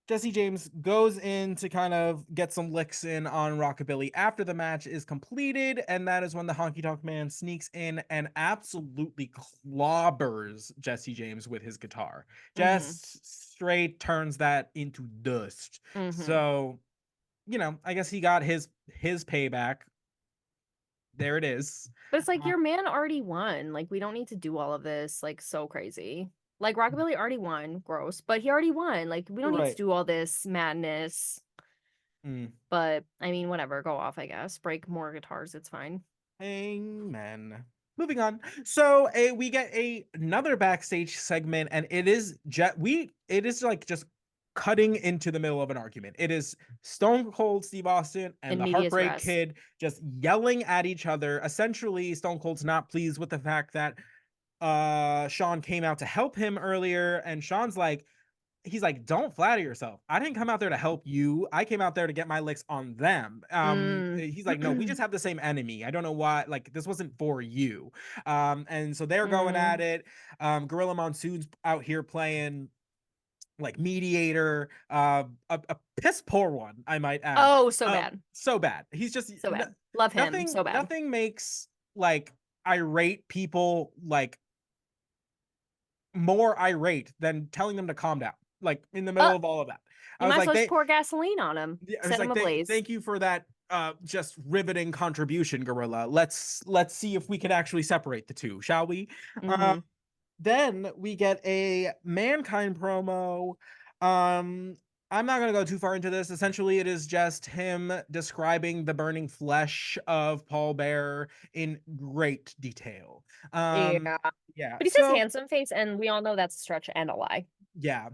Jesse James goes in to kind of get some licks in on Rockabilly after the match is completed, and that is when the Honky Tonk Man sneaks in and absolutely clobbers Jesse James with his guitar. Mm-hmm. Just straight turns that into dust. Mm-hmm. So, I guess he got his payback. There it is. But it's like Uh, your man already won. Like we don't need to do all of this. Like so crazy. Like Rockabilly already won. Gross. But he already won. Like we don't need to right. do all this madness. Mm. But I mean, whatever. Go off, I guess. Break more guitars. It's fine. Amen. Moving on. So we get another backstage segment, and it is like just cutting into the middle of an argument. It is Stone Cold Steve Austin and In the medias Heartbreak res. Kid just yelling at each other. Essentially, Stone Cold's not pleased with the fact that Sean came out to help him earlier, and Sean's like, he's like, don't flatter yourself. I didn't come out there to help you. I came out there to get my licks on them. Mm. He's like, no, we just have the same enemy. I don't know why. Like, this wasn't for you. And so they're going at mm. it. Gorilla Monsoon's out here playing like mediator, a piss poor one, I might add. Oh, so bad. So bad. He's just So bad. Love him. So bad. nothing makes like irate people like more irate than telling them to calm down, like in the middle Uh, of all of that. I you was might as like, well just pour gasoline on him. I was Set him like, ablaze. thank you for that just riveting contribution, Gorilla. Let's see if we can actually separate the two, shall we? Uh, Mm-hmm. then we get a Mankind promo. Um, I'm not going to go too far into this. Essentially, it is just him describing the burning flesh of Paul Bearer in great detail. Yeah. Yeah. But he says So handsome face, and we all know that's a stretch and a lie. yeah.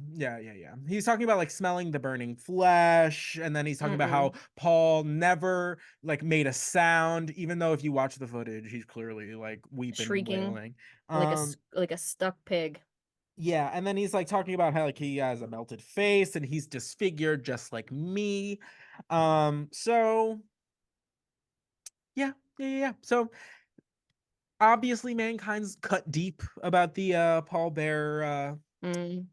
He's talking about like smelling the burning flesh, and then he's talking about how Mm-mm. Paul never like made a sound, even though if you watch the footage, he's clearly like weeping and Shrieking wailing. like a stuck pig. Yeah, and then he's like talking about how like he has a melted face and he's disfigured just like me. So yeah. So obviously Mankind's cut deep about the Paul Bear Mm.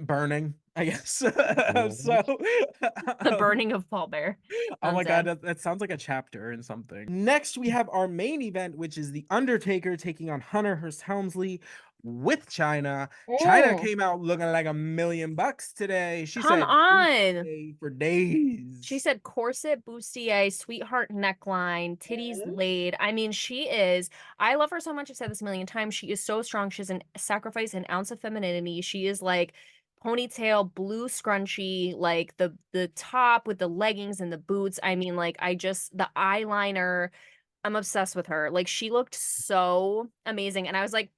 burning, I guess. So, The burning of Paul Bear. oh my God, Undead. that sounds like a chapter in something. Next, we have our main event, which is the Undertaker taking on Hunter Hearst Helmsley with Chyna. Chyna Mm, came out looking like $1,000,000 today. She come said on. "Bustier" for She days. said corset, bustier, sweetheart neckline, titties Mhm. laid. I mean, she is. I love her so much. I've said this a million times. She is so strong. She has an sacrifice an ounce of femininity. She is like ponytail, blue scrunchie, like the top with the leggings and the boots. I mean, like I just the eyeliner. I'm obsessed with her. Like she looked so amazing, and I was like,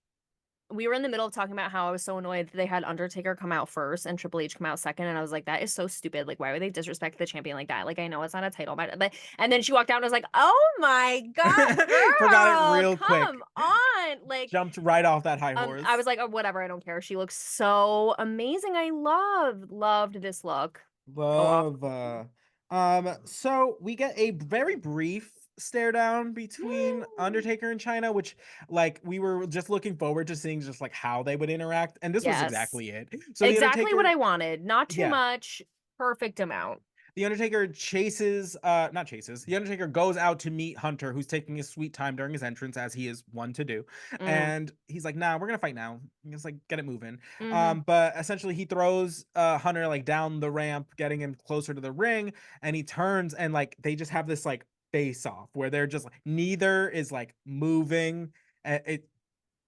we were in the middle of talking about how I was so annoyed that they had Undertaker come out first and Triple H come out second, and I was like, that is so stupid. Like, why would they disrespect the champion like that? Like, I know it's not a title, but and then she walked out and I was like, oh my god, Forgot it girl, real come quick. on! Like, Jumped right off that high I horse. was like, oh, whatever, I don't care. She looks so amazing. I loved this look. Go off. Love. So we get a very brief stare down between Undertaker and China, which like we were just looking forward to seeing just like how they would interact, and this was Yes, exactly it. So the exactly what Undertaker, I wanted. Not too yeah, much. Perfect amount. the Undertaker chases, not chases. The Undertaker goes out to meet Hunter, who's taking his sweet time during his entrance, as he is one to do. Mm, And he's like, "Nah, we're gonna fight now." He's like, "Get it moving." mm-hmm. But essentially, he throws Hunter like down the ramp, getting him closer to the ring, and he turns and like they just have this like face off where they're just like neither is like moving.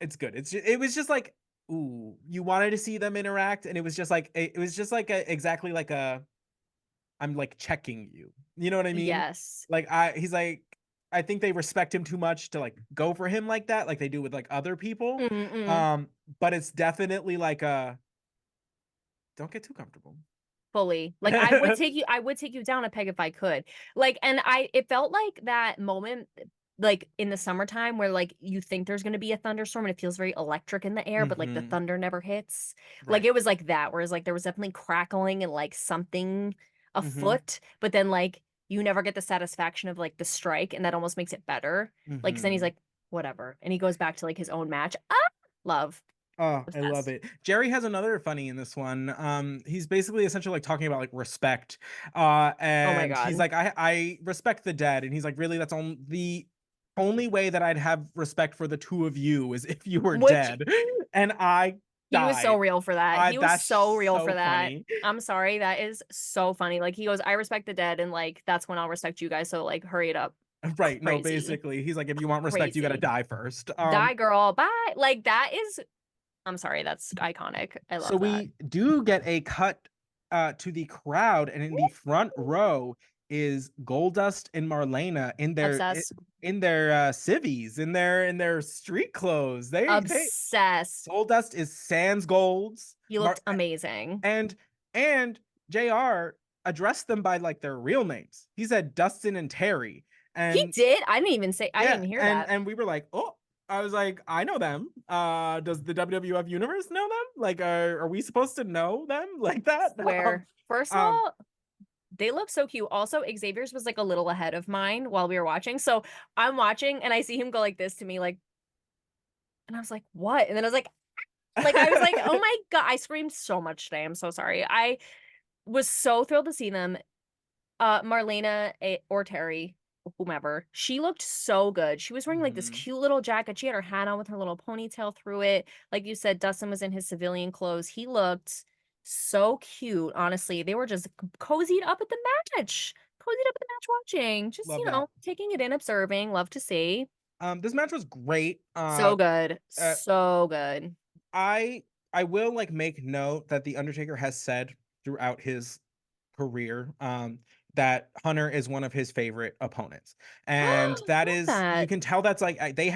It's good. It was just like, ooh, you wanted to see them interact, and it was just like it was just like exactly like a I'm like checking you. You know what I mean? Yes. Like he's like I think they respect him too much to like go for him like that, like they do with like other people. Mm-mm. Um, but it's definitely like a don't get too comfortable. Fully. Like I would take you down a peg if I could. Like and I it felt like that moment like in the summertime where like you think there's going to be a thunderstorm and it feels very electric in the air but like the Hmm. thunder never hits. Like Right. it was like that whereas like there was definitely crackling and like something Hmm. afoot but then like you never get the satisfaction of like the strike and that almost makes it better. Like 'cause then he's Hmm. like whatever and he goes back to like his own match. Ah, love. Oh, I love Obsessed. it. Jerry has another funny in this one. He's basically essentially like talking about like respect. Oh my And he's god. like, I respect the dead. And he's like, really, that's on the only way that I'd have respect for the two of you is if you were Which dead. And I he was so died. real for that. I He was so That's real for so that. funny. I'm sorry. That is so funny. Like he goes, I respect the dead, and like that's when I'll respect you guys. So like hurry it up. Right. No, Crazy. basically, he's like, if you want respect, you gotta Crazy. die first. Die girl. Bye. Like that is I'm sorry, that's iconic. I So love that. we do get a cut to the crowd, and in the front row is Goldust and Marlena Obsessed. in their civvies, in their street clothes. They Obsessed. Goldust is Sans Golds, He looked amazing. and JR addressed them by like their real names. He said Dustin and Terry, He and did. I didn't even say I yeah, didn't hear that. and we were like, oh, I was like, I know them. Does the WWF universe know them? Like, are we supposed to know them like that? Swear. First of Um, all, they look so cute. Also, Xavier's was like a little ahead of mine while we were watching. So I'm watching and I see him go like this to me, like, and I was like, what? And then I was like, I was like, oh my God. I screamed so much today. I'm so sorry. I was so thrilled to see them. Marlena or Terry, whomever, she looked so good. She was wearing like this mhm. cute little jacket. She had her hat on with her little ponytail through it. Like you said, Dustin was in his civilian clothes. He looked so cute. Honestly, they were just cozied up at the match. Cozied up at the match watching. Just, Love that. taking it in, observing. Love to see. This match was great. So good. Uh, So good. I I will like make note that the Undertaker has said throughout his career, that Hunter is one of his favorite opponents, and that Love is you that. can tell that's like they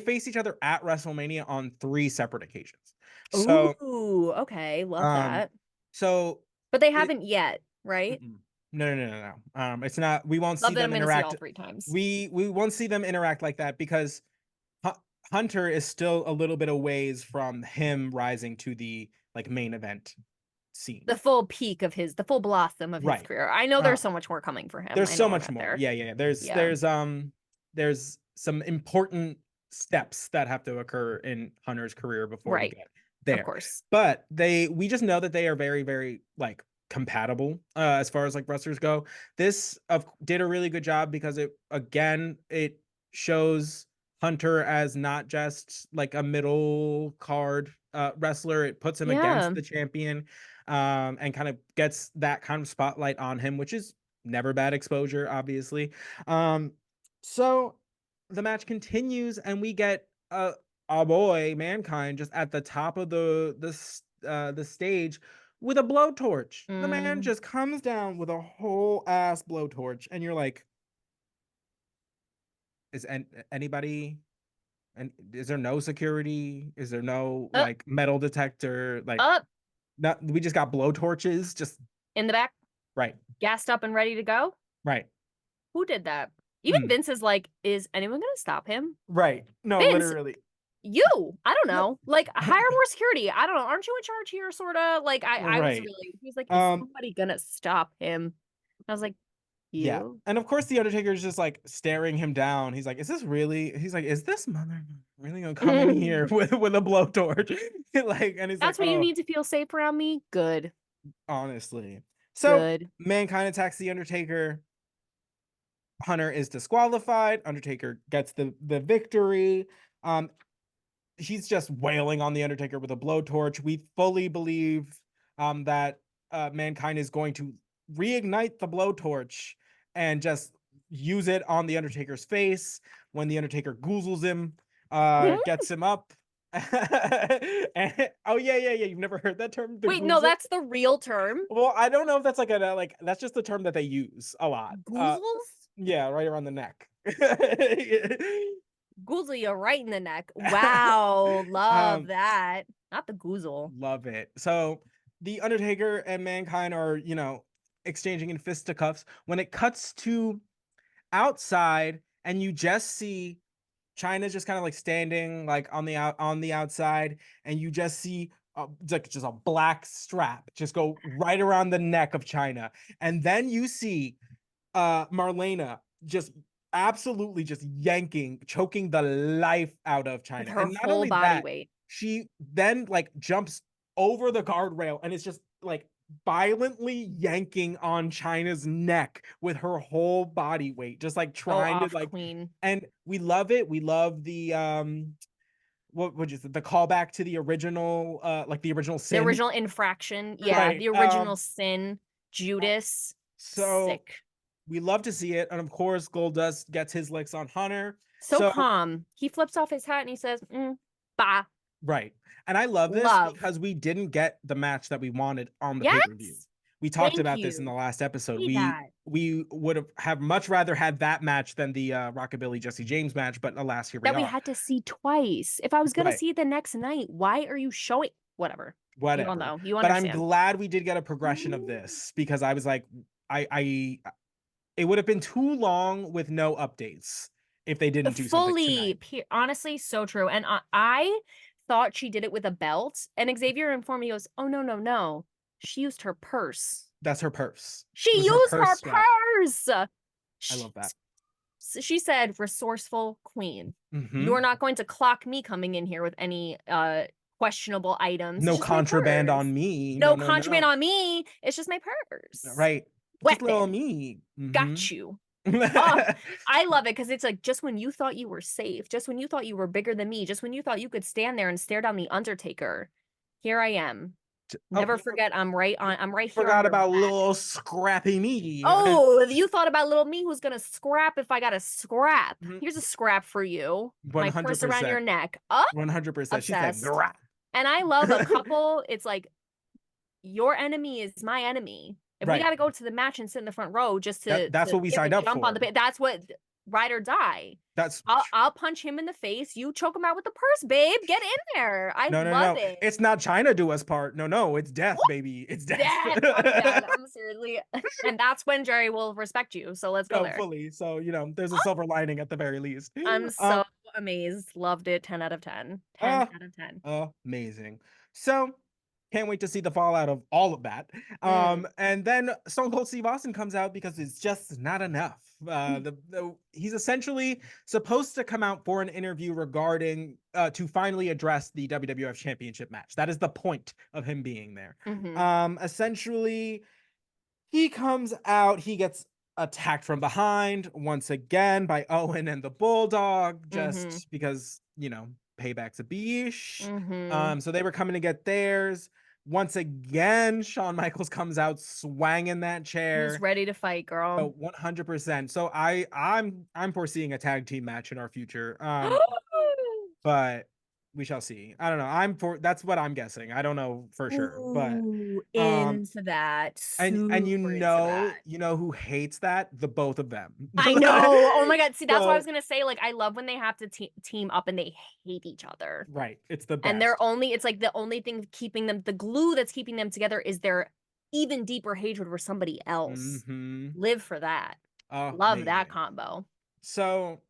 face each other at WrestleMania on 3 separate occasions. So, Ooh, okay. Love um, that. so But they it haven't yet, right? mm-mm. No. It's not we won't Love see that I'm them gonna see all interact. 3 times. We won't see them interact like that because Hu Hunter is still a little bit of ways from him rising to the, like, main event scene. The full blossom of his Right. career. I know Uh, there's so much more coming for him. there's I so know we'll much get more. there. Yeah. Yeah. There's some important steps that have to occur in Hunter's career before we Right. get Of there. course. But we just know that they are very, very like compatible as far as like wrestlers go. This did a really good job because it shows Hunter as not just like a middle card wrestler. It puts him Yeah. against the champion, and kind of gets that kind of spotlight on him, which is never bad exposure, obviously. So the match continues, and we get a boy, Mankind, just at the top of the stage with a blowtorch. The man Mm. just comes down with a whole ass blowtorch, and you're like, is anybody? And is there no security? Is there no Up, like metal detector? Like, up not we just got blowtorches. Just in the back, right, gassed up and ready to go. right, Who did that? Even mm, Vince is like, is anyone gonna stop him? right. No, Vince, literally. you, I don't No. know. Like, hire more security. I don't know. Aren't you in charge here, sorta? Like, I was Right. really, he's like, is Um. somebody gonna stop him? I was like, Yeah. you? And of course the Undertaker is just like staring him down. He's like, is this mother really gonna come in here with a blowtorch? Like, and he's like, That's what you oh, need to feel safe around me? Good. honestly. So Good. Mankind attacks the Undertaker. Hunter is disqualified. Undertaker gets the victory. Um, he's just wailing on the Undertaker with a blowtorch. We fully believe that Mankind is going to reignite the blowtorch and just use it on the Undertaker's face when the Undertaker goozles him, gets him up. Oh yeah. You've never heard that term, the Wait, no, goozle? that's the real term. Well, I don't know if that's like that's just the term that they use a lot. Goozles? Yeah, right around the neck. Goozle you right in the neck. Wow, love um, that. Not the goozle. Love it. So the Undertaker and Mankind are, exchanging in fisticuffs. When it cuts to outside, and you just see China's just kind of like standing like on the outside, and you just see like just a black strap just go right around the neck of China, and then you see Marlena just absolutely just choking the life out of With China. her And not whole only body that, weight. she then like jumps over the guardrail, and it's just like violently yanking on China's neck with her whole body weight, just like Go trying to off, like. queen. And we love it. We love the what would you say, the callback to the original like the original The sin. original infraction. Yeah, Right. the original sin. Judas. So Sick. we love to see it. And of course, Goldust gets his licks on Hunter. So So, calm. He flips off his hat and he says, bah. right. And I love this Love. because we didn't get the match that we wanted on the pay-per-view. Yes. We talked Thank about this in the you. last episode. See that. We would have much rather had that match than the Rockabilly Jesse James match, but alas, here we That we are. had to see twice. If I was gonna Right. see it the next night, why are you showing whatever? You all Whatever. know. You But I'm understand. glad we did get a progression of this, because I was like, I it would have been too long with no updates if they didn't do something tonight. Honestly, so true. And I thought she did it with a belt. And Xavier informed me, he goes, oh, no, no, no. She used her purse. That's her purse. She It was her used purse her strap. purse. I love that. She said, resourceful queen. Mm-hmm. You are not going to clock me coming in here with any questionable items. No contraband on me. No, No. contraband on me. It's just my purse. Right. Just little Weapon. me. Got you. Oh, I love it because it's like just when you thought you were safe, just when you thought you were bigger than me, just when you thought you could stand there and stare down the Undertaker, here I am. Never forget, I'm right here. Forgot about little scrappy me. Oh, you thought about little me who's gonna scrap if I got a scrap. Here's a scrap for you. My purse around your neck. Up. 100%. She said, Grap. And I love a couple. It's like your enemy is my enemy. If we got to go to the match and sit in the front row just that's what we signed up for. That's what ride or die. That's I'll punch him in the face. You choke him out with the purse, babe. Get in there. I love it. It's not Chyna do us part. No, it's death, baby. It's death. I'm seriously, and that's when Jerry will respect you. So let's go there. Fully. So there's a silver lining at the very least. I'm so amazed. Loved it. 10 out of 10. 10 out of 10. Amazing. So can't wait to see the fallout of all of that. And then Stone Cold Steve Austin comes out because it's just not enough. He's essentially supposed to come out for an interview regarding to finally address the WWF Championship match. That is the point of him being there. Essentially, he comes out, he gets attacked from behind once again by Owen and the Bulldog, just because, you know, payback's a bish. So they were coming to get theirs. Once again, Shawn Michaels comes out swanging that chair. Who's ready to fight, girl? Oh, 100%. So I'm foreseeing a tag team match in our future. But we shall see. I don't know. That's what I'm guessing. I don't know for sure, but into that. and you know who hates that? The both of them. I know. Oh my god. See, that's what I So, was gonna say. Like, I love when they have to team up and they hate each other. right. It's the best. And it's like the only thing keeping them, the glue that's keeping them together is their even deeper hatred for somebody else. Live for that. Love that combo. So,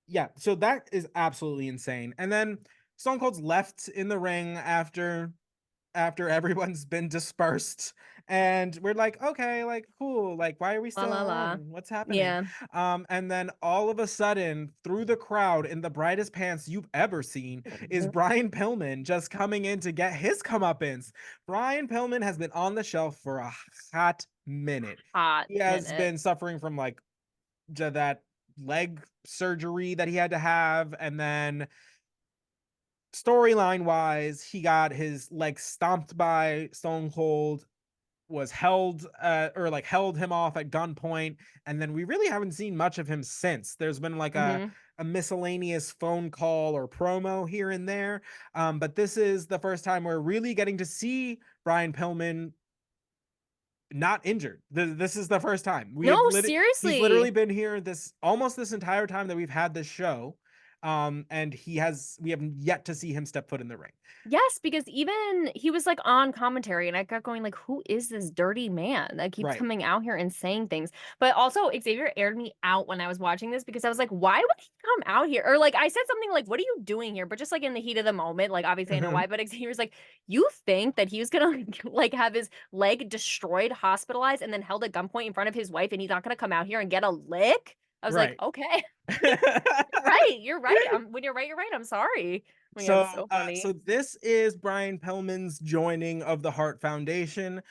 yeah, so that is absolutely insane. And then Stone Cold's left in the ring after everyone's been dispersed, and we're like, okay, like, cool, like, why are we still on? What's happening? Yeah. And then all of a sudden, through the crowd in the brightest pants you've ever seen, is Brian Pillman just coming in to get his comeuppance. Brian Pillman has been on the shelf for a hot minute. He has been suffering from like that leg surgery that he had to have, and then storyline wise, he got his leg stomped by Stone Cold, was held held him off at gunpoint, and then we really haven't seen much of him since. There's been like a miscellaneous phone call or promo here and there, but this is the first time we're really getting to see Brian Pillman not injured. This is the first time. Seriously. He's literally been here almost this entire time that we've had this show. And we have yet to see him step foot in the ring. Yes, because even he was like on commentary and I got going like, who is this dirty man that keeps coming out here and saying things? But also Xavier aired me out when I was watching this because I was like, why would he come out here? Or like I said something like, what are you doing here? But just like in the heat of the moment, like obviously I know why, but Xavier's like, you think that he was gonna like have his leg destroyed, hospitalized, and then held at gunpoint in front of his wife, and he's not gonna come out here and get a lick? I was like, okay. You're right. When you're right, you're right. I'm sorry. So this is Brian Pillman's joining of the Hart Foundation.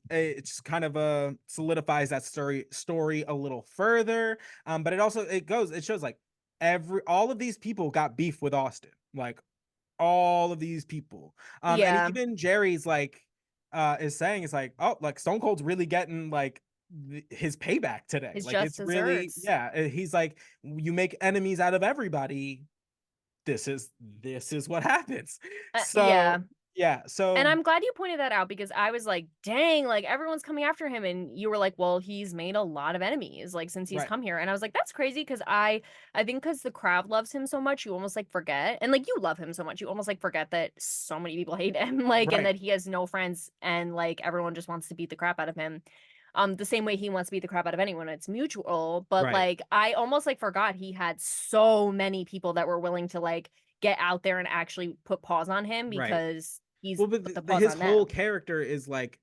It's kind of solidifies that story a little further. But it shows like all of these people got beef with Austin. Like all of these people. And even Jerry's like is saying it's like, oh, like Stone Cold's really getting like his payback today. His like just it's really desserts. he's like, you make enemies out of everybody, this is what happens. So and I'm glad you pointed that out because I was like, dang, like everyone's coming after him, and you were like, well, he's made a lot of enemies like since he's come here. And I was like, that's crazy, because I think because the crowd loves him so much, you almost like forget, and like you love him so much, you almost like forget that so many people hate him, like and that he has no friends, and like everyone just wants to beat the crap out of him. The same way he wants to beat the crap out of anyone. It's mutual. But like I almost like forgot he had so many people that were willing to like get out there and actually put paws on him because he's his whole character is like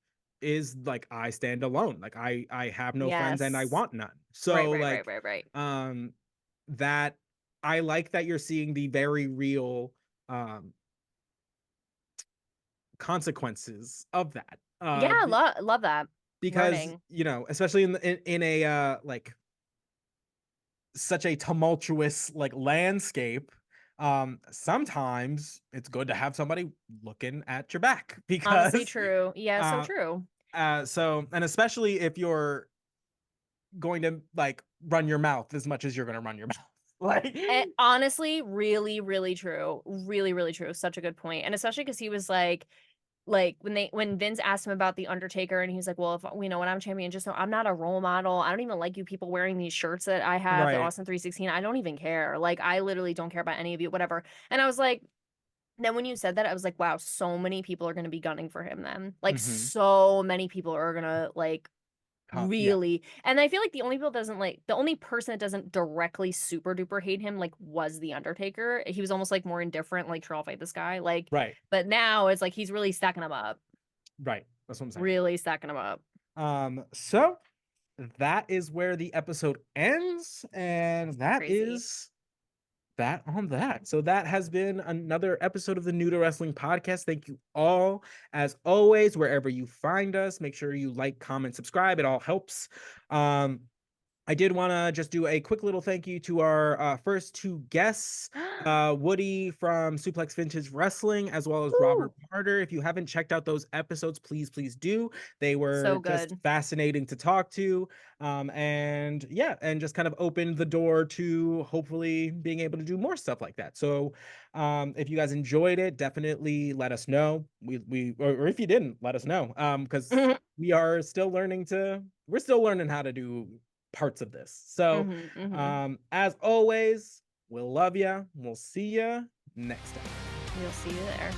I stand alone. Like I have no friends and I want none. So that I like that you're seeing the very real consequences of that. Love that. Because especially in a like such a tumultuous like landscape, sometimes it's good to have somebody looking at your back, because honestly true. So true. And especially if you're going to like run your mouth as much as you're going to run your mouth. Like honestly, really, really true. Really, really true. Such a good point. And especially because he was like when Vince asked him about the Undertaker, and he's like, well, if when I'm champion, just know I'm not a role model. I don't even like you people wearing these shirts that I have, the Austin 316. I don't even care. Like, I literally don't care about any of you, whatever. And I was like, then when you said that, I was like, wow, so many people are going to be gunning for him then. Like, so many people are going to like Really. And I feel like the only person that doesn't directly super duper hate him like was the Undertaker. He was almost like more indifferent, like, sure, I'll fight this guy. Like, right. But now it's like he's really stacking him up. Right. That's what I'm saying. Really stacking him up. So that is where the episode ends, and that is that on that. So that has been another episode of the New to Wrestling podcast. Thank you all, as always, wherever you find us. Make sure you like, comment, subscribe. It all helps. I did want to just do a quick little thank you to our first two guests, Woody from Suplex Vintage Wrestling, as well as Robert Carter. If you haven't checked out those episodes, please do. They were just fascinating to talk to. And just kind of opened the door to hopefully being able to do more stuff like that. So if you guys enjoyed it, definitely let us know. Or if you didn't, let us know. Because we are still learning how to do parts of this. So as always, we'll love ya. We'll see ya next time. We'll see you there.